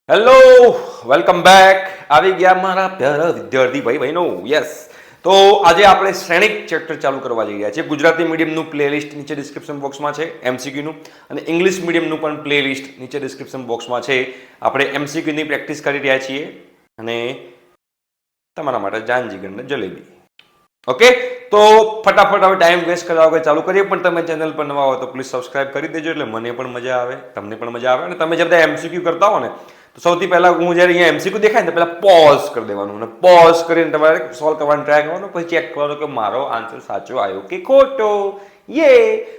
Hello, welcome back. આવી ગયા મારા પ્યારા વિદ્યાર્થી ભાઈ બહેનો. યસ, તો આજે આપણે શ્રેણિક ચેપ્ટર ચાલુ કરવા જઈ રહ્યા છીએ. ગુજરાતી મીડિયમનું પ્લેલિસ્ટ નીચે ડિસ્ક્રિપ્શન બોક્સમાં છે એમસીક્યુનું, અને ઇંગ્લિશ મીડિયમનું પણ પ્લેલિસ્ટ નીચે ડિસ્ક્રિપ્શન બોક્સમાં છે. આપણે એમસીક્યુની પ્રેક્ટિસ કરી રહ્યા છીએ અને તમારા માટે જાનજીગરને જલેબી. ઓકે, તો ફટાફટ હવે ટાઈમ વેસ્ટ કરવા વગર ચાલુ કરીએ. પણ તમે ચેનલ પર નવા હો તો પ્લીઝ સબસ્ક્રાઇબ કરી દેજો, એટલે મને પણ મજા આવે, તમને પણ મજા આવે. અને તમે જે બધા એમસીક્યુ કરતા હો ને, તો સૌથી પહેલા હું જ્યારે અહીંયા એમસીક્યુ દેખાય ને તો પહેલા પોઝ કરી દેવાનું, અને પોઝ કરીને તમારે સોલ્વ કરવાની ટ્રાય કરવાનો, પછી ચેક કરવાનો કે મારો આન્સર સાચો આવ્યો કે ખોટો.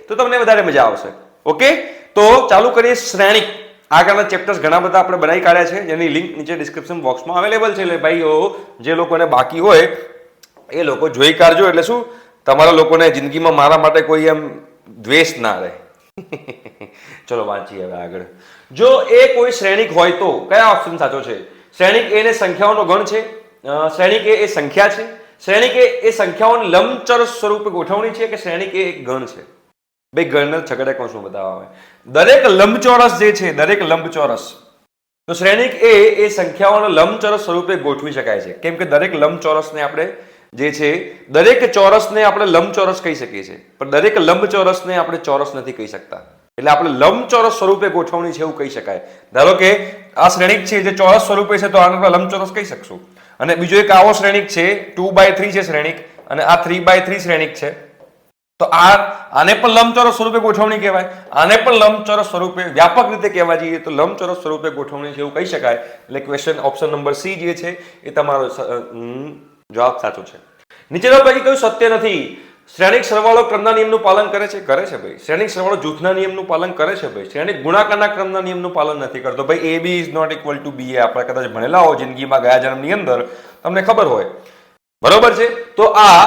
તો તમને વધારે મજા આવશે. ઓકે, તો ચાલુ કરીએ શ્રેણિક. આગળના ચેપ્ટર્સ ઘણા બધા આપણે બનાવી કાઢ્યા છે, જેની લિંક નીચે ડિસ્ક્રિપ્શન બોક્સમાં અવેલેબલ છે. એટલે ભાઈઓ, જે લોકોને બાકી હોય એ લોકો જોઈ કાઢજો, એટલે શું તમારા લોકોને જિંદગીમાં મારા માટે કોઈ એમ દ્વેષ ના રહે. ચલો વાંચીએ હવે આગળ. જો એ કોઈ શ્રેણિક હોય તો કયા ઓપ્શન સાચો છે? શ્રેણિક એ સંખ્યાઓનો ગણ છે. શ્રેણિક એ સંખ્યા છે. શ્રેણિક એ સંખ્યાઓની લંબચોરસ સ્વરૂપે ગોઠવણી છે કે શ્રેણિક એ એક ગણ છે? ભાઈ, ગણને છગડે કોણ શું બતાવવા આવે? દરેક લંબચોરસ જે છે, દરેક લંબચોરસ, તો શ્રેણિક એ સંખ્યાઓને લંબચોરસ સ્વરૂપે ગોઠવી શકાય છે. કેમ કે દરેક લંબચોરસને આપણે જે છે, દરેક ચોરસને આપણે લંબચોરસ કહી શકીએ છીએ, પણ દરેક લંબચોરસને આપણે ચોરસ નથી કહી શકતા. એટલે આપણે લંબચોરસ સ્વરૂપે ગોઠવણી છે એવું કહી શકાય. ધારો કે આ શ્રેણિક છે જે ચોરસ સ્વરૂપે છે, તો આને આપણે લંબચોરસ કહી શકશું. અને બીજો એક આવો શ્રેણિક છે, 2/3 છે શ્રેણિક, અને આ 3/3 શ્રેણિક છે, તો આને પણ લંબચોરસ સ્વરૂપે ગોઠવણી કહેવાય. આને પણ લંબચોરસ સ્વરૂપે, વ્યાપક રીતે કહેવા જઈએ તો લંબચોરસ સ્વરૂપે ગોઠવણી છે એવું કહી શકાય. એટલે ક્વેશ્ચન ઓપ્શન નંબર સી જે છે એ તમારો જવાબ સાચો છે. નીચેના પૈકી કયું સત્ય નથી? શ્રેણિક સરવાળો ક્રમના નિયમનું પાલન કરે છે? કરે છે ભાઈ. શ્રેણિક સરવાળો જૂથના નિયમનું પાલન કરે છે ભાઈ. શ્રેણિક ગુણાકારના ક્રમના નિયમનું પાલન નથી કરતો ભાઈ. AB is not equal to BA આપણે કદાચ ભણેલા હો જિંદગીમાં ગયા જન્મની અંદર, તમને ખબર હોય, બરોબર છે. તો આ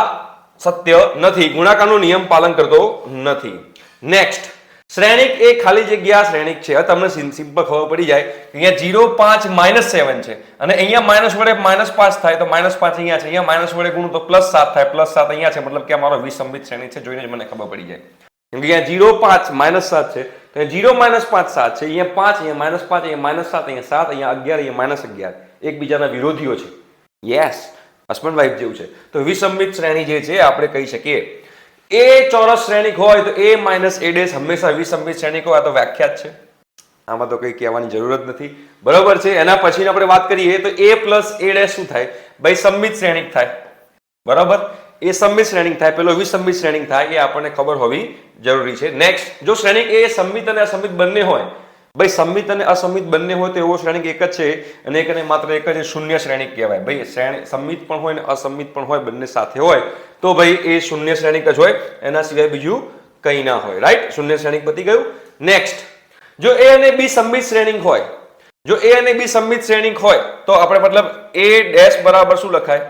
સત્ય નથી, ગુણાકારનો નિયમ પાલન કરતો નથી. નેક્સ્ટ, શ્રેણિક એ ખાલી જગ્યા શ્રેણિક છે. તમને સિમ્પલ ખબર પડી જાય કે અહીંયા 0, 5, -7 છે, અને અહીંયા માઇનસ વડે -5 થાય તો -5 અહીંયા છે. અહીંયા માઇનસ વડે ગુણું તો +7 થાય, +7 અહીંયા છે. મતલબ કે અમારો વિસંબિત શ્રેણિક છે. જોઈને જ મને ખબર પડી જાય. કેમ કે અહીંયા 0, 5, -7 છે, તો 0, -5, 7 છે. અહીંયા 5, અહીંયા -5, અહીંયા -7, અહીંયા 7, અહીંયા 11, અહીંયા -11. એકબીજાના વિરોધીઓ છે. યસ, હસબન્ડ વાઇફ જેવું છે. તો વિસંબિત શ્રેણી જે છે આપણે કહી શકીએ. એ ચોરસ શ્રેણિક હોય તો A - A' હંમેશા વિસંબિત શ્રેણિક હોય. આ તો વ્યાખ્યા છે, આમાં તો કઈ કહેવાની જરૂર જ નથી, બરોબર છે. એના પછી આપણે વાત કરીએ તો A + A' શું થાય ભાઈ? સંબિત શ્રેણિક થાય, બરોબર. એ સંબિત શ્રેણિક થાય, પેલો વિસંબિત શ્રેણિક થાય, એ આપણને ખબર હોવી જરૂરી છે. નેક્સ્ટ, જો શ્રેણિક એ સંબિત અને અસંબિત બંને હોય, ભાઈ સંબિત અને અસંબિત બંને હોય તો એવો શ્રેણિક એક જ છે, અને એક અને માત્ર એક જ શૂન્ય શ્રેણિક કહેવાય. ભાઈ સંબિત પણ હોય ને અસંબિત પણ હોય, બંને સાથે હોય તો ભાઈ એ શૂન્ય શ્રેણિક જ હોય, એના સિવાય બીજું કંઈ ના હોય. રાઈટ, શૂન્ય શ્રેણિક પતી ગયું. નેક્સ્ટ, જો A અને B સંબિત શ્રેણિક હોય, જો A અને B સંબિત શ્રેણિક હોય તો આપણે મતલબ A' બરાબર શું લખાય?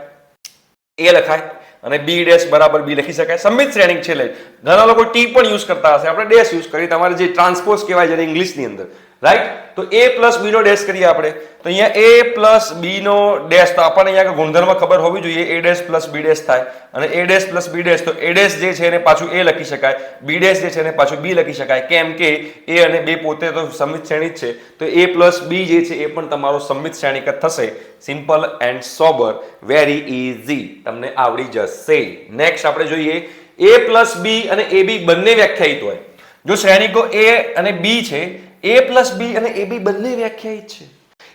A લખાય, અને B' બરાબર B લખી શકાય. સંબિત શ્રેણિક છે. ઘણા લોકો T પણ યુઝ કરતા હશે, આપણે ડેશ યુઝ કરીએ. તમારે જે ટ્રાન્સપોઝ કહેવાય છે ઇંગ્લિશની અંદર, રાઈટ. તો A + B નો ડેશ કરીએ આપણે, તો અહીંયા A + B નો ડેશ, તો આપણને અહીંયા ગુણધર્મ ખબર હોવી જોઈએ. A' + B' થાય, અને A' + B' તો A' જે છે એને પાછું A લખી શકાય, B' જે છે એને પાછું B લખી શકાય. કેમ કે A અને B પોતે તો સંબિત શ્રેણિક છે, તો A + B જે છે એ પણ તમારો સંબિત શ્રેણિક જ થશે. Simple and sober, very easy, તમને આવડી જશે. નેક્સ્ટ આપણે જોઈએ, A + B અને AB બંને વ્યાખ્યાયિત હોય. જો શ્રેણિકો A અને B છે, A + B અને AB બંને વ્યાખ્યાયિત છે.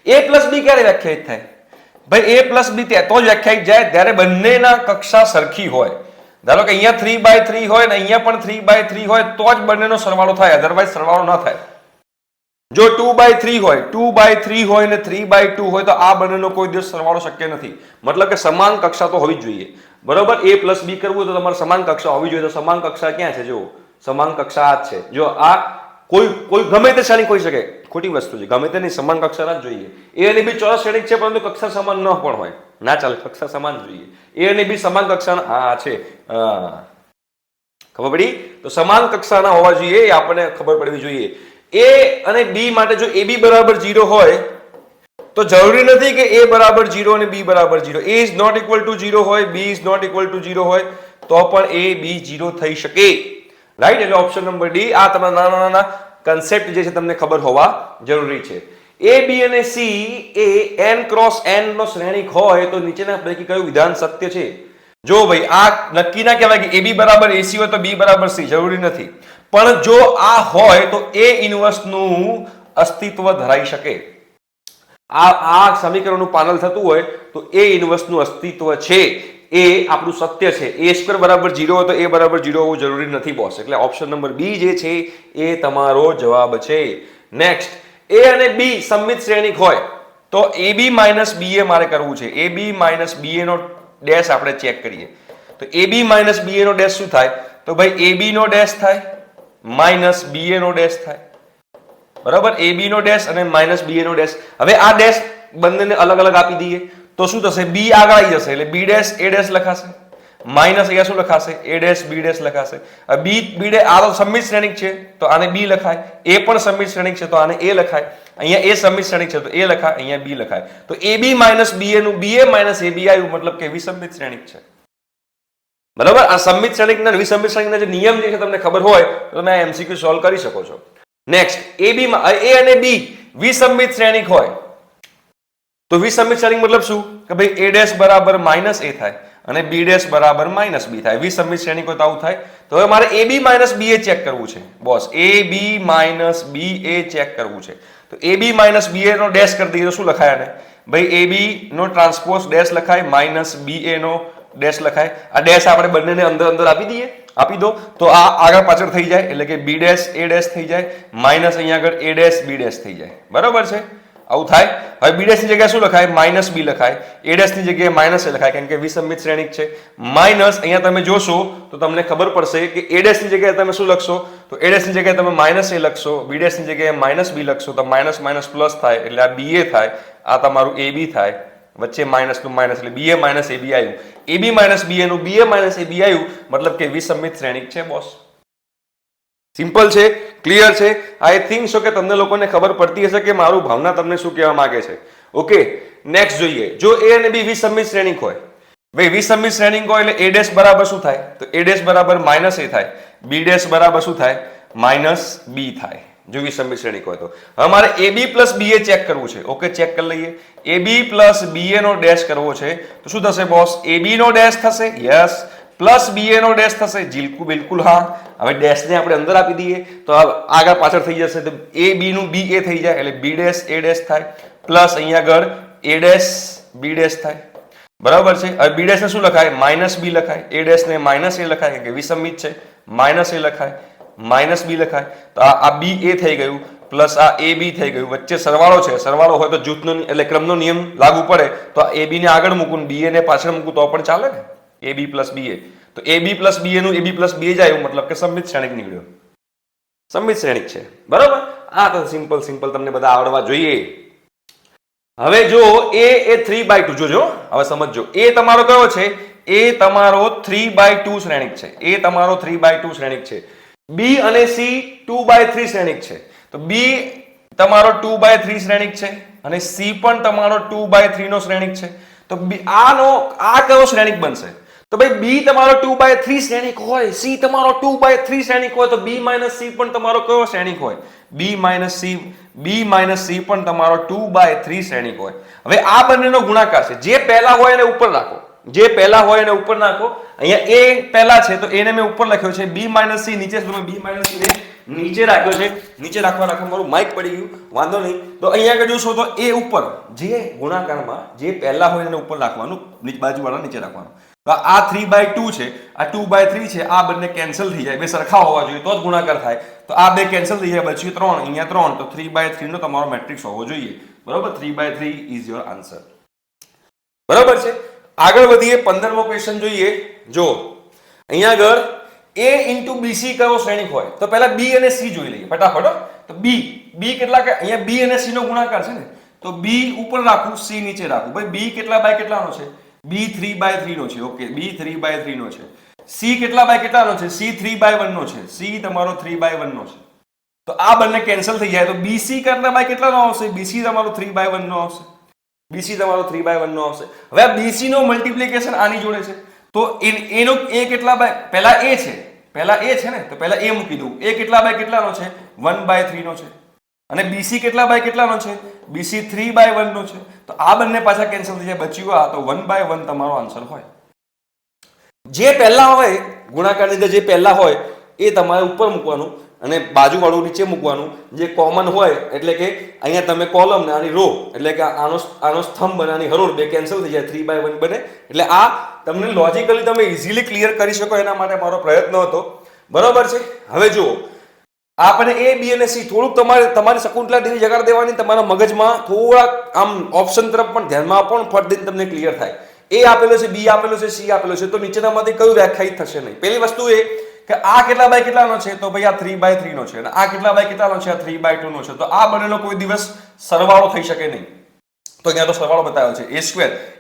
A + B ક્યારે વ્યાખ્યાયિત થાય ભાઈ? A + B તો જ વ્યાખ્યાયિત જાય જ્યારે બંનેના કક્ષા સરખી હોય. ધારો કે અહીંયા 3/3 હોય ને અહીંયા પણ 3/3 હોય તો જ બંનેનો સરવાળો થાય, અધરવાઇઝ સરવાળો ન થાય. જો 2/3 હોય, 2/3 હોય ને 3/2 હોય તો આ બંનેનો કોઈ દિવસ સરવાળો શક્ય નથી. મતલબ કે સમાન કક્ષા તો હોવી જ જોઈએ, બરોબર. A + B કરવું તો તમારે સમાન કક્ષા હોવી જોઈએ. તો સમાન કક્ષા ક્યાં છે? જો સમાન કક્ષા આ છે. જો આ કોઈ ગમે તે શ્રેણિક હોઈ શકે, ખોટી વસ્તુ છે. ગમે તેની સમાન કક્ષાના જ જોઈએ. A અને B ચોરસ શ્રેણિક છે, પરંતુ કક્ષા સમાન ન પણ હોય, ના ચાલે, કક્ષા સમાન જોઈએ. A અને B સમાન કક્ષાના હા છે, ખબર પડી? તો સમાન કક્ષાના હોવા જોઈએ, એ આપણને ખબર પડવી જોઈએ. A અને B માટે જો AB = 0 હોય તો જરૂરી નથી કે A = 0 અને B = 0. A is not equal to 0 હોય, B is not equal to 0 હોય તો પણ A B 0 થઈ શકે. રાઈટ, એટલે ઓપ્શન નંબર D. આ તમારા નાના નાના કન્સેપ્ટ જે છે તમને ખબર હોવા જરૂરી છે. એ બી અને સી એ n ક્રોસ n નો શ્રેણિક હોય તો નીચેના પૈકી કયું વિધાન સત્ય છે? જો ભાઈ આ નક્કી ના કહેવાય કે AB બરાબર AC હોય તો B બરાબર C, જરૂરી નથી. પણ જો આ હોય તો A ઇન્વર્સ નું અસ્તિત્વ ધરાઈ શકે. આ સમીકરણનું પાલન થતું હોય તો A ઇન્વર્સ નું અસ્તિત્વ છે એ આપણું સત્ય છે. A સ્ક્વેર બરાબર 0 હોય તો A બરાબર 0 હોવું જરૂરી નથી બોસ. એટલે ઓપ્શન નંબર B જે છે એ તમારો જવાબ છે. નેક્સ્ટ, A અને B સમમિત શ્રેણિક હોય તો AB માઇનસ BA મારે કરવું છે. AB માઇનસ BA નો ડેશ આપણે ચેક કરીએ તો AB માઇનસ BA નો ડેશ શું થાય? તો ભાઈ AB નો ડેશ થાય માઇનસ BA નો ડેશ થાય. બરાબર, AB નો ડેશ અને માઇનસ BA નો ડેશ. હવે આ ડેશ બંનેને અલગ અલગ આપી દઈએ તો શું થશે? B આગળ આવી જશે એટલે B ડેશ A ડેશ લખાશે, માઇનસ અહીંયા શું લખાશે? A ડેશ B ડેશ લખાશે. B ડેશ આ તો સમમિત શ્રેણિક છે તો આને B લખાય, A પણ સમમિત શ્રેણિક છે તો આને A લખાય, અહીંયા A સમમિત શ્રેણિક છે તો A લખાય, અહીંયા B લખાય. તો AB માઇનસ BA નું BA માઇનસ AB આવ્યું, મતલબ કે વિસંમિત શ્રેણિક છે. બરાબર, આ સમમિત શ્રેણિકના વિસંમિત શ્રેણિકના જે નિયમ જે છે તમને ખબર હોય તો તમે આ MCQ સોલ્વ કરી શકો છો. નેક્સ્ટ, AB માં A અને B વિસંમિત શ્રેણિક હોય તો વિસંમિત શ્રેણિક મતલબ શું કે ભાઈ A ડેશ બરાબર માઇનસ A થાય અને B ડેશ બરાબર માઇનસ B થાય. વિસંમિત શ્રેણિક હોય તો આવું થાય. તો હવે મારે AB માઇનસ BA ચેક કરવું છે boss. AB minus BA check કરવું છે તો AB માઇનસ BA નો ડેશ કરી દઈએ તો શું લખાય? આને ભાઈ AB નો ટ્રાન્સપોઝ ડેશ લખાય માઇનસ BA નો ડેશ લખાય. આ ડેશ આપણે બંનેને અંદર અંદર આપી દઈએ, આપી દો તો આ આગળ પાછળ થઈ જાય એટલે કે B ડેશ A ડેશ થઈ જાય માઇનસ અહીંયા આગળ A ડેશ B ડેશ થઈ જાય. બરાબર છે, આવું થાય. હવે B ડેશ ની જગ્યાએ શું લખાય? માઇનસ B લખાય. A ડેશ ની જગ્યાએ માઇનસ A લખાય કેમ કે વિસંમિત શ્રેણિક છે. માઇનસ અહીંયા તમે જોશો તો તમને ખબર પડશે કે A ડેશ ની જગ્યાએ તમે શું લખશો? તો A ડેશ ની જગ્યાએ તમે માઇનસ A લખશો, B ડેશ ની જગ્યાએ માઇનસ B લખશો તો માઇનસ માઇનસ પ્લસ થાય એટલે આ BA થાય, આ તમારું AB થાય, વચ્ચે માઇનસ નું માઇનસ એટલે BA માઇનસ AB આવ્યું. AB માઇનસ BA નું BA માઇનસ AB આવ્યું, મતલબ કે વિસંમિત શ્રેણિક છે બોસ. સિમ્પલ છે, ક્લિયર છે. આઈ થિંક સો કે તમને લોકોને ખબર પડતી હશે કે મારું ભાવના તમને શું કહેવા માંગે છે. ઓકે, નેક્સ્ટ જોઈએ. જો A અને B વિસંમિત શ્રેણિક હોય, ભાઈ વિસંમિત શ્રેણિક હોય એટલે A ડેશ બરાબર શું થાય? તો A ડેશ બરાબર માઇનસ A થાય, B ડેશ બરાબર શું થાય? માઇનસ B થાય. જો વિસંમિત શ્રેણિક હોય તો હવે મારે AB પ્લસ BA ચેક કરવું છે. ઓકે, ચેક કરી લઈએ. AB પ્લસ BA નો ડેશ કરવો છે તો શું થશે બોસ? AB નો ડેશ થશે, યસ, પ્લસ BA નો ડેશ થશે, જીલકુ બિલકુલ હા. હવે ડેશ ને આપણે અંદર આપી દઈએ તો આગળ પાછળ થઈ જશે તો AB નું BA થઈ જાય એટલે B ડેશ A ડેશ થાય પ્લસ અહીંયા આગળ A ડેશ B ડેશ થાય. બરાબર છે. હવે B ડેશ ને શું લખાય? માઇનસ B લખાય. A ડેશ ને માઇનસ A લખાય કે વિસંમિત છે, માઇનસ A લખાય, માઇનસ B લખાય. તો આ BA થઈ ગયું પ્લસ આ AB થઈ ગયું, વચ્ચે સરવાળો છે, સરવાળો હોય તો જૂથનો એટલે ક્રમનો નિયમ લાગુ પડે તો આ AB ને આગળ મૂકું BA ને પાછળ મૂકું તો પણ ચાલે ને. AB પ્લસ BA તો AB પ્લસ BA નું AB પ્લસ BA જ આવ્યું, મતલબ કે સમમિત શ્રેણિક નીકળ્યો, સમમિત શ્રેણિક છે. બરાબર, આ તો સિમ્પલ સિમ્પલ તમને બધા આવડવા જોઈએ. હવે જો A એ 3/2, જોજો હવે સમજજો. A તમારો કયો છે? A તમારો 3/2 શ્રેણિક છે. A તમારો 3/2 શ્રેણિક છે. B અને C 2/3 શ્રેણિક છે. તો B તમારો 2/3 શ્રેણિક છે અને C પણ તમારો 2/3 નો શ્રેણિક છે. તો આ કયો શ્રેણિક બનશે? તો ભાઈ B તમારો 2/3 શ્રેણિક હોય, C તમારો 2/3 શ્રેણિક હોય તો B માઇનસ C પણ તમારો કયો શ્રેણિક હોય? B માઇનસ C પણ તમારો 2/3 શ્રેણિક હોય. હવે આ બંનેનો ગુણાકાર છે. જે પહેલા હોય એને ઉપર રાખો, જે પહેલા હોય એને ઉપર નાખો. અહીંયા A પહેલા છે તો A ને મેં ઉપર લખ્યો છે, B માઇનસ C નીચે, તો મેં B માઇનસ C ને નીચે રાખ્યો છે. નીચે રાખવા મારું માઇક પડી ગયું, વાંધો નહીં. તો અહીંયા આગળ જોશો તો A ઉપર, જે ગુણાકારમાં જે પહેલા હોય એને ઉપર રાખવાનું, બાજુવાળા નીચે રાખવાનું. તો આ 3/2 છે, આ 2/3 છે, આ બંને કેન્સલ થઈ જાય, બે સરખા હોવા જોઈએ તો જ ગુણાકાર થાય. તો આ બે કેન્સલ થઈ જાય, બચ્યું 3, અહીંયા 3, તો 3/3 નો તમારો મેટ્રિક્સ હોવો જોઈએ. બરોબર, 3/3 ઇઝ યોર આન્સર. બરાબર છે. આગળ વધીએ, 15મો ક્વેશ્ચન જોઈએ. જો અહીંયા આગળ A into BC કયો શ્રેણિક હોય તો પહેલા B અને C જોઈ લઈએ ફટાફટ. તો B કેટલા કે અહીંયા B અને C નો ગુણાકાર છે ને, તો B ઉપર રાખું, C નીચે રાખું. ભાઈ B કેટલા બાય કેટલાનો છે? B 3/3 નો છે. ઓકે, B 3/3 નો છે. C કેટલા બાય કેટલાનો છે? C 3/1 નો છે. C તમારો 3/1 નો છે. તો આ બંને કેન્સલ થઈ જાય તો BC કેટલા બાય કેટલાનો આવશે? BC તમારો 3/1 નો આવશે. BC તમારો 3/1 નો આવશે. હવે આ BC નો મલ્ટીપ્લિકેશન આની જોડે છે તો એનો A કેટલા બાય, પહેલા A છે, પહેલા A છે ને તો પહેલા A મૂકી દઉં. A કેટલા બાય કેટલાનો છે? 1/3 નો છે. અને BC કેટલા બાય કેટલાનો છે? BC 3/1 નો છે. તો આ બંને પાછા કેન્સલ થઈ જાય, બચ્યું આ, તો 1/1 તમારો આન્સર હોય. જે પહેલા હોય ગુણાકારની અંદર, જે પહેલા હોય એ તમારે ઉપર મૂકવાનું અને બાજુવાળું નીચે મૂકવાનું. જે કોમન હોય એટલે કે અહીંયા તમે કોલમ ને આની રો, એટલે કે આનો સ્તંભ અને આની હરોળ બે કેન્સલ થઈ જાય, 3/1 બને. એટલે આ તમને લોજિકલી તમે ઇઝીલી ક્લિયર કરી શકો એના માટે મારો પ્રયત્ન હતો. બરોબર છે. હવે જુઓ, આપણે A, B અને C થોડુંક તમારી શકુંતલા દેવી જગાડ દેવાની, તમારા મગજમાં થોડાક આમ ઓપ્શન તરફ પણ ધ્યાનમાં આપો, ફટ દઈને તમને ક્લિયર થાય. A આપેલો છે, B આપેલો છે, C આપેલો છે, તો નીચેનામાંથી કયું વ્યાખ્યાયિત થશે નહીં? પહેલી વસ્તુ એ કે આ કેટલા બાય કેટલાનો છે? તો ભાઈ આ 3/3 નો છે. અને આ કેટલા બાય કેટલાનો છે? આ 3/2 નો છે. તો આ બંનેનો કોઈ દિવસ સરવાળો થઈ શકે નહીં. તો અહીંયા તો સરવાળો બતાવ્યો છે.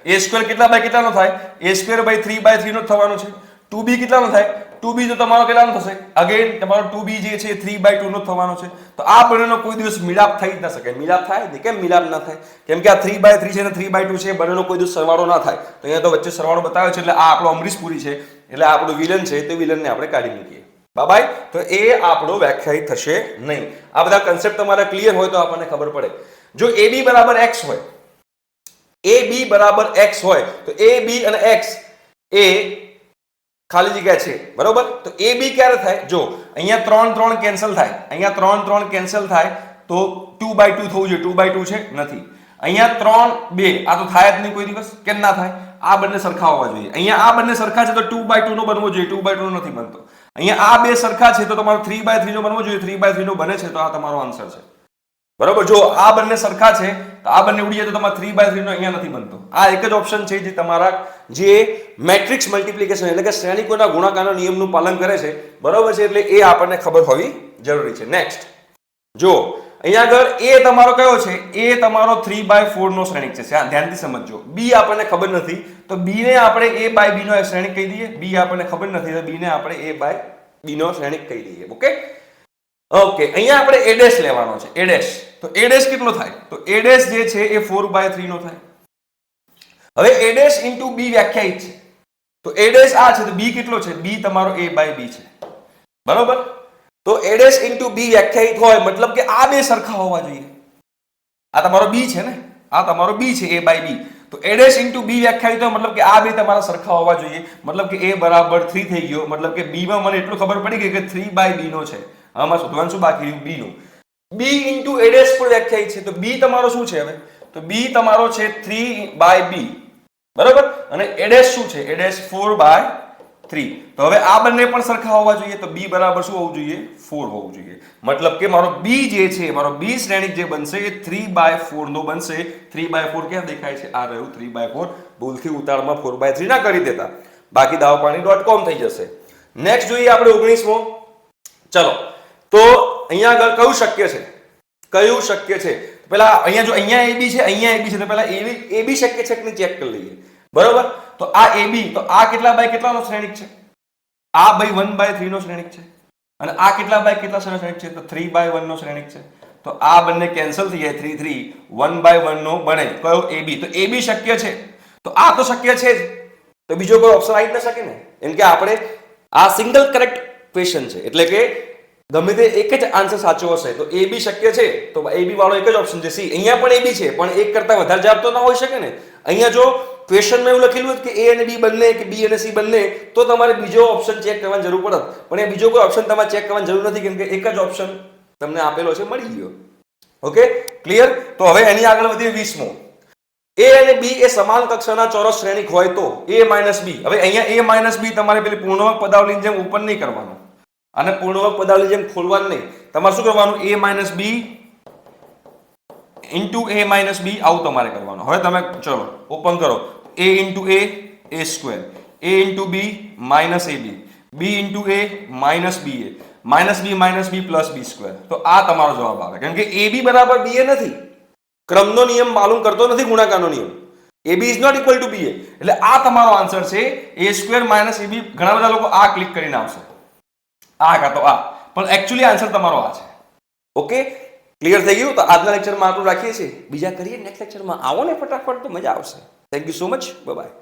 a² કેટલા બાય કેટલાનો થાય? a² બાય 3/3 નો થવાનો છે. 2b કેટલાનો થાય? 2b તો તમારો કેટલાનો થશે? અગેન તમારો 2b જે છે 3/2 નો થવાનો છે. તો આ બંનેનો કોઈ દિવસ મિલાપ થઈ જ ના શકે. મિલાપ થાય ને? કેમ મિલાપ ના થાય? કેમ કે આ 3/3 છે ને 3/2 છે, બંનેનો કોઈ દિવસ સરવાળો ના થાય. તો અહીંયા તો વચ્ચે સરવાળો બતાવ્યો છે, એટલે આ આપણો અમરીશપુરી છે, એટલે આપણું વિલન છે, તે વિલનને આપણે કાઢી મૂકીએ. બાય. તો એ આપણો વ્યાખ્યાયિત થશે નહીં. આ બધા કન્સેપ્ટ તમારા ક્લિયર હોય તો આપણને ખબર પડે. જો AB બરાબર x હોય, AB બરાબર x હોય, તો AB અને x એ ખાલી જગ્યા છે. બરોબર. તો AB ક્યારે થાય? જો અહીંયા 3 કેન્સલ થાય, અહીંયા 3 કેન્સલ થાય, તો 2/2 થવું જોઈએ. 2/2 છે? નથી. અહીંયા 3 2, આ તો થાય જ નહીં કોઈ દિવસ. કેમ ના થાય? આ બંને સરખા હોવા જોઈએ. અહીંયા આ બંને સરખા છે તો 2/2 નો બનવો જોઈએ. 2/2 નો નથી બનતો. અહીંયા આ બે સરખા છે તો તમારો 3/3 નો બનવો જોઈએ. 3/3 નો બને છે, તો આ તમારો આન્સર છે. બરોબર. જો આ બંને સરખા છે તો આ બંને ઉડી જાય તો તમારે 3/3 નો અહીંયા નથી બનતો. આ એક જ ઓપ્શન છે જે તમારા જે મેટ્રિક્સ મલ્ટિપ્લિકેશન એટલે કે શ્રેણિકોના ગુણાકારના નિયમનું પાલન કરે છે. બરોબર છે. એટલે એ આપણને ખબર હોવી જરૂરી છે. નેક્સ્ટ જો અહીંયા આગળ A તમારો કયો છે? A તમારો 3/4 નો શ્રેણિક છે. ધ્યાનથી સમજજો. B આપણને ખબર નથી, તો B ને આપણે A/B નો શ્રેણિક કહી દઈએ. B આપણને ખબર નથી, તો B ને આપણે A/B નો શ્રેણિક કહી દઈએ. ઓકે. અહીંયા આપણે A' લેવાનો છે. A'. તો A' કેટલો થાય? તો A' જે છે એ 4/3 નો થાય. હવે A' into B વ્યાખ્યાયિત છે. તો A' આ છે, તો B કેટલો છે? B તમારો A/B છે. બરોબર. તો A' into B વ્યાખ્યાયિત હોય મતલબ કે આ બે સરખા હોવા જોઈએ. આ તમારો B છે ને, આ તમારો B છે, A/B. તો A' into B વ્યાખ્યાયિત હોય મતલબ કે આ બે તમારા સરખા હોવા જોઈએ. મતલબ કે A બરાબર 3 થઈ ગયો. મતલબ કે B માં મને એટલું ખબર પડી ગઈ કે 3/B નો છે. આમાં શોધવાનું શું બાકી રહ્યું? B નું. B into A' પણ વ્યાખ્યાયિત છે. તો B તમારો શું છે હવે? તો B તમારો છે 3/B. બરાબર. અને A' શું છે? A' 4/3. તો હવે આ બંને પણ સરખા હોવા જોઈએ. તો B બરાબર શું હોવું જોઈએ? 4 હોવું જોઈએ. મતલબ કે મારો B જે છે, મારો B શ્રેણિક જે બનશે એ 3/4 નો બનશે. 3/4 ક્યાં દેખાય છે? આ રહ્યું 3/4. ભૂલથી ઉતાળમાં 4/3 ના કરી દેતા, બાકી દાવપાણી.com થઈ જશે. નેક્સ્ટ જોઈએ આપણે 19મો. ચલો, તો અહીંયા આગળ કયું શક્ય છે? કયું શક્ય છે? પેલા અહીંયા જો અહીંયા AB છે, અહીંયા AB છે, તો પેલા AB શક્ય છે કે નહીં ચેક કરી લઈએ. બરોબર. તો આ AB, તો આ કેટલા બાય કેટલાનો શ્રેણિક છે? આ ભાઈ 1/3 નો શ્રેણિક છે. અને આ કેટલા બાય કેટલા શ્રેણિક છે? તો 3/1 નો શ્રેણિક છે. તો આ બંને કેન્સલ થઈ જાય. 3 3 1/1 નો બને. કયો? AB. તો AB શક્ય છે. તો આ તો શક્ય છે જ, તો બીજો કોઈ ઓપ્શન આવી જ ન શકે ને. એમ કે આપણે આ સિંગલ કરેક્ટ ક્વેશ્ચન છે, એટલે કે ગમે તે એક જ આન્સર સાચો હશે. તો AB શક્ય છે, તો AB વાળો એક જ ઓપ્શન છે C. અહીંયા પણ AB છે, પણ એક કરતા વધારે જવાબ તો ના હોઈ શકે ને. અહીંયા જો ક્વેશ્ચનમાં એવું લખેલું કે A અને B બંને કે B અને C બંને, તો તમારે બીજો ઓપ્શન ચેક કરવાની જરૂર પડત. પણ એ બીજો કોઈ ઓપ્શન તમારે ચેક કરવાની જરૂર નથી, કેમ કે એક જ ઓપ્શન તમને આપેલો છે, મળી ગયો. Okay, clear. તો હવે એની આગળ વધીએ 20મો. A અને B એ સમાન કક્ષાના ચોરસ શ્રેણિક હોય તો A - B. હવે અહીંયા A - B તમારે પેલી પૂર્ણવર્ગ પદાવલીની જેમ ઓપન નહીં કરવાનું, અને પૂર્ણવર્ગ પદાવલી જેમ ખોલવાનું નહીં. તમારે શું કરવાનું? A - B into A - B આવું તમારે કરવાનું. હવે તમે ચલો ઓપન કરો. A into A, A². A into B minus AB. B into A minus BA. -B - B plus B². તો આ તમારો જવાબ આવે, કેમ કે AB બરાબર BA નથી. ક્રમનો નિયમ માલુમ કરતો નથી, ગુણાકારનો નિયમ. AB is not equal to BA. એટલે આ તમારો આન્સર છે. A² minus AB. ઘણા બધા લોકો આ ક્લિક કરીને આવશે, આ કાં તો આ, પણ એકચ્યુઅલી આન્સર તમારો આ છે. ઓકે, ક્લિયર થઈ ગયું. તો આજના લેક્ચરમાં આટલું રાખીએ છીએ. બીજા કરીએ નેક્સ્ટ લેક્ચરમાં. આવો ને ફટાફટ, તો મજા આવશે. Thank you so much. Bye bye.